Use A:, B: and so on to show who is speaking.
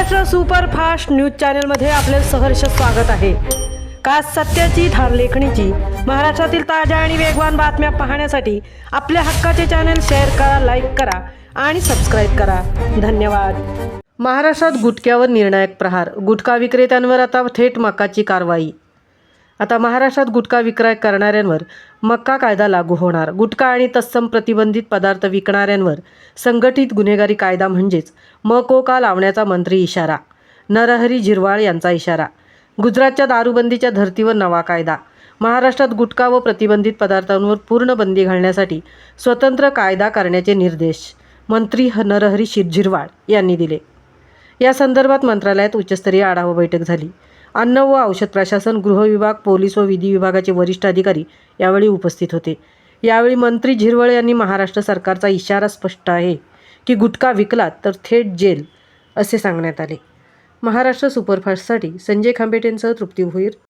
A: Maharashtra superfast news चॅनलमध्ये आपले सहर्ष स्वागत आहे। खास सत्याची धार लेखणीची महाराष्ट्रातील ताज्या आणि वेगवान बातम्या पाहण्यासाठी आपल्या हक्काचे चॅनल शेअर करा, लाईक करा आणि सबस्क्राईब करा। धन्यवाद। महाराष्ट्रात गुटख्यावर निर्णायक प्रहार, गुटखा विक्रेत्यांवर आता थेट मक्काची कारवाई। आता महाराष्ट्रात गुटखा विक्रय करणाऱ्यांवर मक्का कायदा लागू होणार। गुटखा आणि तत्सम प्रतिबंधित पदार्थ विकणाऱ्यांवर संघटित गुन्हेगारी कायदा म्हणजेच मकोका लावण्याचा मंत्री इशारा। नरहरी झिरवाळ यांचा इशारा। गुजरातच्या दारूबंदीच्या धर्तीवर नवा कायदा। महाराष्ट्रात गुटखा व प्रतिबंधित पदार्थांवर पूर्ण बंदी घालण्यासाठी स्वतंत्र कायदा करण्याचे निर्देश मंत्री नरहरी झिरवाळ यांनी दिले। या संदर्भात मंत्रालयात उच्चस्तरीय आढावा बैठक झाली। अन्न व औषध प्रशासन, गृह विभाग, पोलीस व विधी विभागाचे वरिष्ठ अधिकारी यावेळी उपस्थित होते। यावेळी मंत्री झिरवाळ यांनी महाराष्ट्र सरकारचा इशारा स्पष्ट आहे की गुटखा विकला तर थेट जेल असे सांगण्यात आले। महाराष्ट्र सुपरफास्टसाठी संजय खांबेटेंसह तृप्ती भोईर।